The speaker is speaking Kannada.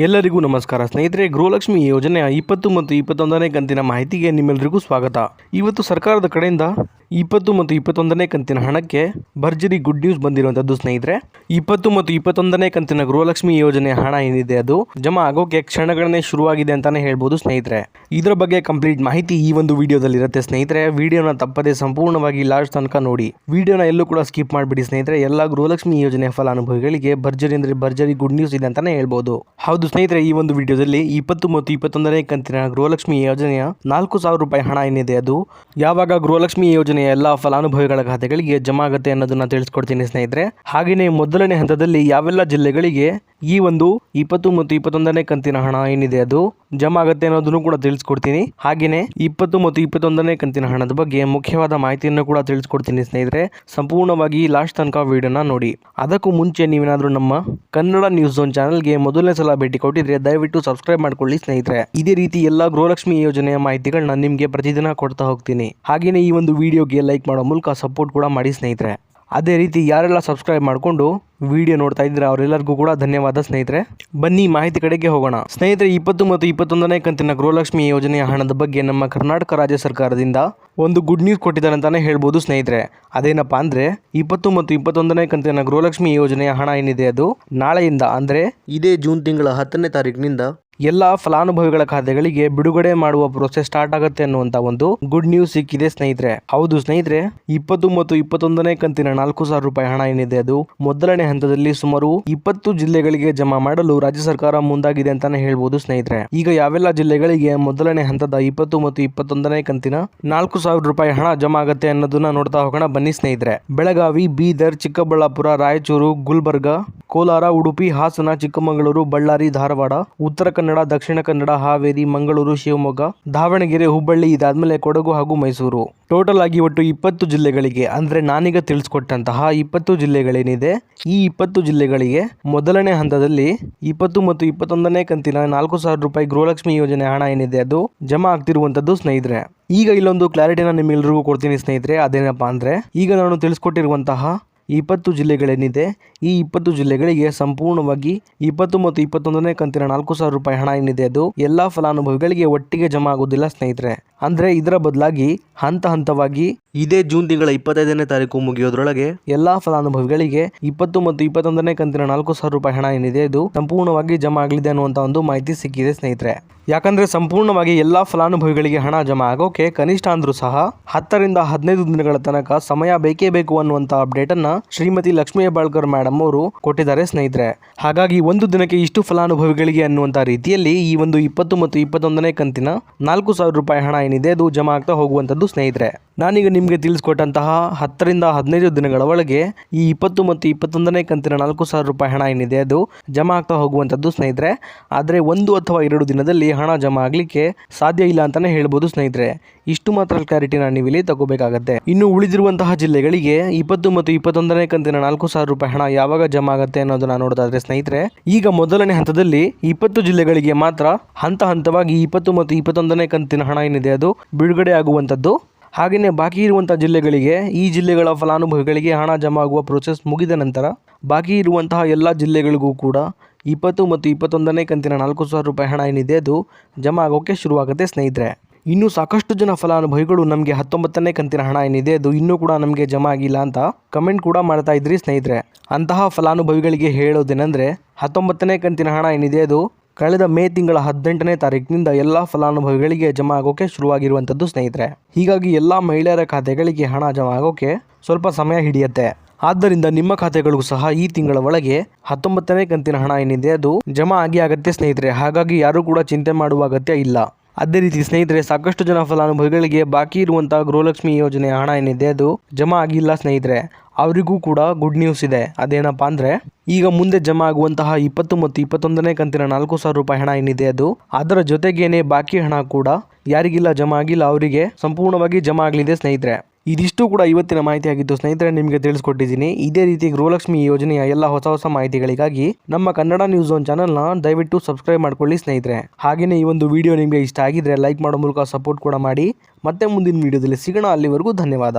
ಎಲ್ಲರಿಗೂ ನಮಸ್ಕಾರ ಸ್ನೇಹಿತರೆ. ಗೃಹಲಕ್ಷ್ಮಿ ಯೋಜನೆಯ 20 ಮತ್ತು 21ನೇ ಕಂತಿನ ಮಾಹಿತಿಗೆ ನಿಮ್ಮೆಲ್ಲರಿಗೂ ಸ್ವಾಗತ. ಇವತ್ತು ಸರ್ಕಾರದ ಕಡೆಯಿಂದ 20 ಮತ್ತು 21ನೇ ಕಂತಿನ ಹಣಕ್ಕೆ ಭರ್ಜರಿ ಗುಡ್ ನ್ಯೂಸ್ ಬಂದಿರುವಂಥದ್ದು ಸ್ನೇಹಿತರೆ. 20 ಮತ್ತು 21ನೇ ಕಂತಿನ ಗೃಹಲಕ್ಷ್ಮಿ ಯೋಜನೆಯ ಹಣ ಏನಿದೆ ಅದು ಜಮಾ ಆಗೋಕೆ ಕ್ಷಣಗಣನೆ ಶುರುವಾಗಿದೆ ಅಂತಾನೆ ಹೇಳ್ಬೋದು ಸ್ನೇಹಿತರೆ. ಇದರ ಬಗ್ಗೆ ಕಂಪ್ಲೀಟ್ ಮಾಹಿತಿ ಈ ಒಂದು ವಿಡಿಯೋದಲ್ಲಿ ಇರುತ್ತೆ ಸ್ನೇಹಿತರೆ. ವಿಡಿಯೋನ ತಪ್ಪದೆ ಸಂಪೂರ್ಣವಾಗಿ ಲಾಸ್ಟ್ ತನಕ ನೋಡಿ. ವಿಡಿಯೋನ ಎಲ್ಲೂ ಕೂಡ ಸ್ಕಿಪ್ ಮಾಡಿಬಿಡಿ ಸ್ನೇಹಿತರೆ. ಎಲ್ಲ ಗೃಹಲಕ್ಷ್ಮಿ ಯೋಜನೆಯ ಫಲಾನುಭವಿಗಳಿಗೆ ಭರ್ಜರಿ ಅಂದ್ರೆ ಭರ್ಜರಿ ಗುಡ್ ನ್ಯೂಸ್ ಇದೆ ಅಂತಾನೆ ಹೇಳ್ಬೋದು. ಹೌದು ಸ್ನೇಹಿತರೆ, ಈ ಒಂದು ವಿಡಿಯೋದಲ್ಲಿ 20 ಮತ್ತು 21ನೇ ಕಂತಿನ ಗೃಹಲಕ್ಷ್ಮಿ ಯೋಜನೆಯ 4,000 ರೂಪಾಯಿ ಹಣ ಏನಿದೆ ಅದು ಯಾವಾಗ ಗೃಹಲಕ್ಷ್ಮಿ ಯೋಜನೆಯ ಎಲ್ಲ ಫಲಾನುಭವಿಗಳ ಖಾತೆಗಳಿಗೆ ಜಮಾ ಆಗುತ್ತೆ ಅನ್ನೋದನ್ನ ತಿಳಿಸ್ಕೊಡ್ತೀನಿ ಸ್ನೇಹಿತರೆ. ಹಾಗೆಯೇ ಮೊದಲನೇ ಹಂತದಲ್ಲಿ ಯಾವೆಲ್ಲ ಜಿಲ್ಲೆಗಳಿಗೆ ಈ ಒಂದು 20 ಮತ್ತು 21ನೇ ಕಂತಿನ ಹಣ ಏನಿದೆ ಅದು ಜಮಾ ಆಗುತ್ತೆ ಅನ್ನೋದನ್ನು ಕೂಡ ತಿಳಿಸ್ಕೊಡ್ತೀನಿ. ಹಾಗೆಯೇ 20 ಮತ್ತು 21ನೇ ಕಂತಿನ ಹಣದ ಬಗ್ಗೆ ಮುಖ್ಯವಾದ ಮಾಹಿತಿಯನ್ನು ಕೂಡ ತಿಳಿಸ್ಕೊಡ್ತೀನಿ ಸ್ನೇಹಿತರೆ. ಸಂಪೂರ್ಣವಾಗಿ ಲಾಸ್ಟ್ ತನಕ ವಿಡಿಯೋನ ನೋಡಿ. ಅದಕ್ಕೂ ಮುಂಚೆ ನೀವೇನಾದ್ರೂ ನಮ್ಮ ಕನ್ನಡ ನ್ಯೂಸ್ ಝೋನ್ ಚಾನಲ್ಗೆ ಮೊದಲನೇ ಸಲ ಭೇಟಿ ಕೊಟ್ಟಿದ್ರೆ ದಯವಿಟ್ಟು ಸಬ್ಸ್ಕ್ರೈಬ್ ಮಾಡ್ಕೊಳ್ಳಿ ಸ್ನೇಹಿತರೆ. ಇದೇ ರೀತಿ ಎಲ್ಲ ಗೃಹಲಕ್ಷ್ಮಿ ಯೋಜನೆಯ ಮಾಹಿತಿಗಳನ್ನ ನಿಮಗೆ ಪ್ರತಿದಿನ ಕೊಡ್ತಾ ಹೋಗ್ತೀನಿ. ಹಾಗೆಯೇ ಈ ಒಂದು ವಿಡಿಯೋಗೆ ಲೈಕ್ ಮಾಡೋ ಮೂಲಕ ಸಪೋರ್ಟ್ ಕೂಡ ಮಾಡಿ ಸ್ನೇಹಿತರೆ. ಅದೇ ರೀತಿ ಯಾರೆಲ್ಲ ಸಬ್ಸ್ಕ್ರೈಬ್ ಮಾಡಿಕೊಂಡು ವಿಡಿಯೋ ನೋಡ್ತಾ ಇದ್ರೆ ಅವರೆಲ್ಲರಿಗೂ ಕೂಡ ಧನ್ಯವಾದ ಸ್ನೇಹಿತರೆ. ಬನ್ನಿ ಮಾಹಿತಿ ಕಡೆಗೆ ಹೋಗೋಣ ಸ್ನೇಹಿತರೆ. 20 ಮತ್ತು 21ನೇ ಕಂತಿನ ಗೃಹಲಕ್ಷ್ಮಿ ಯೋಜನೆಯ ಹಣದ ಬಗ್ಗೆ ನಮ್ಮ ಕರ್ನಾಟಕ ರಾಜ್ಯ ಸರ್ಕಾರದಿಂದ ಒಂದು ಗುಡ್ ನ್ಯೂಸ್ ಕೊಟ್ಟಿದ್ದಾರೆ ಅಂತಾನೆ ಹೇಳ್ಬೋದು ಸ್ನೇಹಿತರೆ. ಅದೇನಪ್ಪಾ ಅಂದ್ರೆ 20 ಮತ್ತು 21ನೇ ಕಂತಿನ ಗೃಹಲಕ್ಷ್ಮಿ ಯೋಜನೆಯ ಹಣ ಏನಿದೆ ಅದು ನಾಳೆಯಿಂದ ಅಂದ್ರೆ ಇದೇ ಜೂನ್ ತಿಂಗಳ 10ನೇ ತಾರೀಕಿನಿಂದ ಎಲ್ಲ ಫಲಾನುಭವಿಗಳ ಖಾತೆಗಳಿಗೆ ಬಿಡುಗಡೆ ಮಾಡುವ ಪ್ರೋಸೆಸ್ ಸ್ಟಾರ್ಟ್ ಆಗುತ್ತೆ ಅನ್ನುವಂತ ಒಂದು ಗುಡ್ ನ್ಯೂಸ್ ಸಿಕ್ಕಿದೆ ಸ್ನೇಹಿತರೆ. ಹೌದು ಸ್ನೇಹಿತರೆ, 20 ಮತ್ತು 21ನೇ ಕಂತಿನ 4,000 ರೂಪಾಯಿ ಹಣ ಏನಿದೆ ಅದು ಮೊದಲನೇ ಹಂತದಲ್ಲಿ ಸುಮಾರು 20 ಜಿಲ್ಲೆಗಳಿಗೆ ಜಮಾ ಮಾಡಲು ರಾಜ್ಯ ಸರ್ಕಾರ ಮುಂದಾಗಿದೆ ಅಂತಾನೆ ಹೇಳ್ಬೋದು ಸ್ನೇಹಿತರೆ. ಈಗ ಯಾವೆಲ್ಲ ಜಿಲ್ಲೆಗಳಿಗೆ ಮೊದಲನೇ ಹಂತದ 20 ಮತ್ತು 21ನೇ ಕಂತಿನ 4,000 ರೂಪಾಯಿ ಹಣ ಜಮಾ ಆಗುತ್ತೆ ಅನ್ನೋದನ್ನ ನೋಡ್ತಾ ಹೋಗೋಣ ಬನ್ನಿ ಸ್ನೇಹಿತರೆ. ಬೆಳಗಾವಿ, ಬೀದರ್, ಚಿಕ್ಕಬಳ್ಳಾಪುರ, ರಾಯಚೂರು, ಗುಲ್ಬರ್ಗ, ಕೋಲಾರ, ಉಡುಪಿ, ಹಾಸನ, ಚಿಕ್ಕಮಗಳೂರು, ಬಳ್ಳಾರಿ, ಧಾರವಾಡ, ಉತ್ತರ ಕನ್ನಡ, ದಕ್ಷಿಣ ಕನ್ನಡ, ಹಾವೇರಿ, ಮಂಗಳೂರು, ಶಿವಮೊಗ್ಗ, ದಾವಣಗೆರೆ, ಹುಬ್ಬಳ್ಳಿ, ಇದಾದ್ಮೇಲೆ ಕೊಡಗು ಹಾಗೂ ಮೈಸೂರು. ಟೋಟಲ್ ಆಗಿ ಒಟ್ಟು 20 ಜಿಲ್ಲೆಗಳಿಗೆ ಅಂದ್ರೆ ನಾನೀಗ ತಿಳಿಸ್ಕೊಟ್ಟಂತಹ 20 ಜಿಲ್ಲೆಗಳೇನಿದೆ ಈ 20 ಜಿಲ್ಲೆಗಳಿಗೆ ಮೊದಲನೇ ಹಂತದಲ್ಲಿ 20 ಮತ್ತು 21ನೇ ಕಂತಿನ 4,000 ರೂಪಾಯಿ ಗೃಹಲಕ್ಷ್ಮಿ ಯೋಜನೆ ಹಣ ಏನಿದೆ ಅದು ಜಮಾ ಆಗ್ತಿರುವಂತದ್ದು ಸ್ನೇಹಿತರೆ. ಈಗ ಇಲ್ಲೊಂದು ಕ್ಲಾರಿಟಿನ ನಿಮ್ಮೆಲ್ಲರಿಗೂ ಕೊಡ್ತೀನಿ ಸ್ನೇಹಿತರೆ. ಅದೇನಪ್ಪಾ ಅಂದ್ರೆ ಈಗ ನಾನು ತಿಳಿಸ್ಕೊಟ್ಟಿರುವಂತಹ 20 ಜಿಲ್ಲೆಗಳೇನಿದೆ ಈ 20 ಜಿಲ್ಲೆಗಳಿಗೆ ಸಂಪೂರ್ಣವಾಗಿ 20 ಮತ್ತು 21ನೇ ಕಂತಿನ 4,000 ರೂಪಾಯಿ ಹಣ ಏನಿದೆ ಅದು ಎಲ್ಲಾ ಫಲಾನುಭವಿಗಳಿಗೆ ಒಟ್ಟಿಗೆ ಜಮಾ ಆಗೋದಿಲ್ಲ ಸ್ನೇಹಿತರೆ. ಅಂದ್ರೆ ಇದರ ಬದಲಾಗಿ ಹಂತ ಹಂತವಾಗಿ ಇದೇ ಜೂನ್ ತಿಂಗಳ 25ನೇ ತಾರೀಕು ಮುಗಿಯೋದ್ರೊಳಗೆ ಎಲ್ಲಾ ಫಲಾನುಭವಿಗಳಿಗೆ 20 ಮತ್ತು 21ನೇ ಕಂತಿನ 4,000 ರೂಪಾಯಿ ಹಣ ಏನಿದೆ ಇದು ಸಂಪೂರ್ಣವಾಗಿ ಜಮಾ ಆಗಲಿದೆ ಅನ್ನುವಂತ ಒಂದು ಮಾಹಿತಿ ಸಿಕ್ಕಿದೆ ಸ್ನೇಹಿತರೆ. ಯಾಕಂದ್ರೆ ಸಂಪೂರ್ಣವಾಗಿ ಎಲ್ಲಾ ಫಲಾನುಭವಿಗಳಿಗೆ ಹಣ ಜಮಾ ಆಗೋಕೆ ಕನಿಷ್ಠ ಅಂದ್ರೂ ಸಹ 10 ರಿಂದ 15 ದಿನಗಳ ತನಕ ಸಮಯ ಬೇಕೇ ಬೇಕು ಅನ್ನುವಂತ ಅಪ್ಡೇಟ್ ಅನ್ನ ಶ್ರೀಮತಿ ಲಕ್ಷ್ಮೀ ಹೆಬ್ಬಾಳ್ಕರ್ ಮೇಡಮ್ ಅವರು ಕೊಟ್ಟಿದ್ದಾರೆ ಸ್ನೇಹಿತರೆ. ಹಾಗಾಗಿ ಒಂದು ದಿನಕ್ಕೆ ಇಷ್ಟು ಫಲಾನುಭವಿಗಳಿಗೆ ಅನ್ನುವಂತ ರೀತಿಯಲ್ಲಿ ಈ ಒಂದು 20 ಮತ್ತು 21ನೇ ಕಂತಿನ 4,000 ರೂಪಾಯಿ ಹಣ ಏನಿದೆ ಅದು ಜಮಾ ಆಗ್ತಾ ಹೋಗುವಂತದ್ದು ಸ್ನೇಹಿತರೆ. ನಾನೀಗ ನಿಮಗೆ ತಿಳಿಸ್ಕೊಟ್ಟಂತಹ 10 ರಿಂದ 15 ದಿನಗಳ ಒಳಗೆ ಈ 20 ಮತ್ತು 21ನೇ ಕಂತಿನ 4,000 ರೂಪಾಯಿ ಹಣ ಏನಿದೆ ಅದು ಜಮಾ ಆಗ್ತಾ ಹೋಗುವಂತದ್ದು ಸ್ನೇಹಿತರೆ. ಆದ್ರೆ 1 ಅಥವಾ 2 ದಿನದಲ್ಲಿ ಹಣ ಜಮಾ ಆಗ್ಲಿಕ್ಕೆ ಸಾಧ್ಯ ಇಲ್ಲ ಅಂತಾನೆ ಹೇಳ್ಬೋದು ಸ್ನೇಹಿತರೆ. ಇಷ್ಟು ಮಾತ್ರ ಕ್ಲಾರಿಟಿನ ನೀವು ಇಲ್ಲಿ ತಗೋಬೇಕಾಗತ್ತೆ. ಇನ್ನು ಉಳಿದಿರುವಂತಹ ಜಿಲ್ಲೆಗಳಿಗೆ 20 ಮತ್ತು 21ನೇ ಕಂತಿನ 4,000 ರೂಪಾಯಿ ಹಣ ಯಾವಾಗ ಜಮಾ ಆಗುತ್ತೆ ಅನ್ನೋದನ್ನ ನೋಡೋದಾದ್ರೆ ಸ್ನೇಹಿತರೆ, ಈಗ ಮೊದಲನೇ ಹಂತದಲ್ಲಿ 20 ಜಿಲ್ಲೆಗಳಿಗೆ ಮಾತ್ರ ಹಂತ ಹಂತವಾಗಿ 20 ಮತ್ತು 21ನೇ ಕಂತಿನ ಹಣ ಏನಿದೆ ಅದು ಬಿಡುಗಡೆ ಆಗುವಂತದ್ದು. ಹಾಗೆಯೇ ಬಾಕಿ ಇರುವಂತಹ ಜಿಲ್ಲೆಗಳಿಗೆ ಈ ಜಿಲ್ಲೆಗಳ ಫಲಾನುಭವಿಗಳಿಗೆ ಹಣ ಜಮಾ ಆಗುವ ಪ್ರೋಸೆಸ್ ಮುಗಿದ ನಂತರ ಬಾಕಿ ಇರುವಂತಹ ಎಲ್ಲ ಜಿಲ್ಲೆಗಳಿಗೂ ಕೂಡ 20 ಮತ್ತು 21ನೇ ಕಂತಿನ 4,000 ರೂಪಾಯಿ ಹಣ ಏನಿದೆ ಅದು ಜಮಾ ಆಗೋಕೆ ಶುರುವಾಗುತ್ತೆ ಸ್ನೇಹಿತರೆ. ಇನ್ನು ಸಾಕಷ್ಟು ಜನ ಫಲಾನುಭವಿಗಳು ನಮಗೆ 19ನೇ ಕಂತಿನ ಹಣ ಏನಿದೆ ಅದು ಇನ್ನೂ ಕೂಡ ನಮಗೆ ಜಮಾ ಆಗಿಲ್ಲ ಅಂತ ಕಮೆಂಟ್ ಕೂಡ ಮಾಡ್ತಾ ಇದ್ರಿ ಸ್ನೇಹಿತರೆ. ಅಂತಹ ಫಲಾನುಭವಿಗಳಿಗೆ ಹೇಳೋದೇನೆಂದ್ರೆ 19ನೇ ಕಂತಿನ ಹಣ ಏನಿದೆ ಅದು ಕಳೆದ ಮೇ ತಿಂಗಳ 18ನೇ ತಾರೀಕಿನಿಂದ ಎಲ್ಲ ಫಲಾನುಭವಿಗಳಿಗೆ ಜಮಾ ಆಗೋಕೆ ಶುರುವಾಗಿರುವಂಥದ್ದು ಸ್ನೇಹಿತರೆ. ಹೀಗಾಗಿ ಎಲ್ಲ ಮಹಿಳೆಯರ ಖಾತೆಗಳಿಗೆ ಹಣ ಜಮಾ ಆಗೋಕೆ ಸ್ವಲ್ಪ ಸಮಯ ಹಿಡಿಯುತ್ತೆ. ಆದ್ದರಿಂದ ನಿಮ್ಮ ಖಾತೆಗಳಿಗೂ ಸಹ ಈ ತಿಂಗಳ ಒಳಗೆ 19ನೇ ಕಂತಿನ ಹಣ ಏನಿದೆ ಅದು ಜಮಾ ಆಗತ್ತೆ ಸ್ನೇಹಿತರೆ. ಹಾಗಾಗಿ ಯಾರು ಕೂಡ ಚಿಂತೆ ಮಾಡುವ ಅಗತ್ಯ ಇಲ್ಲ. ಅದೇ ರೀತಿ ಸ್ನೇಹಿತರೆ, ಸಾಕಷ್ಟು ಜನ ಫಲಾನುಭವಿಗಳಿಗೆ ಬಾಕಿ ಇರುವಂತಹ ಗೃಹಲಕ್ಷ್ಮಿ ಯೋಜನೆಯ ಹಣ ಏನಿದೆ ಅದು ಜಮಾ ಆಗಿಲ್ಲ ಸ್ನೇಹಿತರೆ. ಅವರಿಗೂ ಕೂಡ ಗುಡ್ ನ್ಯೂಸ್ ಇದೆ. ಅದೇನಪ್ಪಾ ಅಂದ್ರೆ ಈಗ ಮುಂದೆ ಜಮಾ ಆಗುವಂತಹ 20 ಮತ್ತು 21ನೇ ಕಂತಿನ 4,000 ರೂಪಾಯಿ ಹಣ ಏನಿದೆ ಅದು ಅದರ ಜೊತೆಗೇನೆ ಬಾಕಿ ಹಣ ಕೂಡ ಯಾರಿಗಿಲ್ಲ ಜಮಾ ಆಗಿಲ್ಲ ಅವರಿಗೆ ಸಂಪೂರ್ಣವಾಗಿ ಜಮಾ ಆಗಲಿದೆ ಸ್ನೇಹಿತರೆ. ಇದಿಷ್ಟು ಕೂಡ ಇವತ್ತಿನ ಮಾಹಿತಿ ಆಗಿತ್ತು ಸ್ನೇಹಿತರೆ, ನಿಮಗೆ ತಿಳಿಸ್ಕೊಟ್ಟಿದ್ದೀನಿ. ಇದೇ ರೀತಿ ಗೃಹಲಕ್ಷ್ಮಿ ಯೋಜನೆಯ ಎಲ್ಲ ಹೊಸ ಮಾಹಿತಿಗಳಿಗಾಗಿ ನಮ್ಮ ಕನ್ನಡ ನ್ಯೂಸ್ ಝೋನ್ ಚಾನಲ್ನ ದಯವಿಟ್ಟು ಸಬ್ಸ್ಕ್ರೈಬ್ ಮಾಡ್ಕೊಳ್ಳಿ ಸ್ನೇಹಿತರೆ. ಹಾಗೆಯೇ ಈ ಒಂದು ವಿಡಿಯೋ ನಿಮಗೆ ಇಷ್ಟ ಆಗಿದ್ರೆ ಲೈಕ್ ಮಾಡೋ ಮೂಲಕ ಸಪೋರ್ಟ್ ಕೂಡ ಮಾಡಿ. ಮತ್ತೆ ಮುಂದಿನ ವಿಡಿಯೋದಲ್ಲಿ ಸಿಗೋಣ. ಅಲ್ಲಿವರೆಗೂ ಧನ್ಯವಾದ.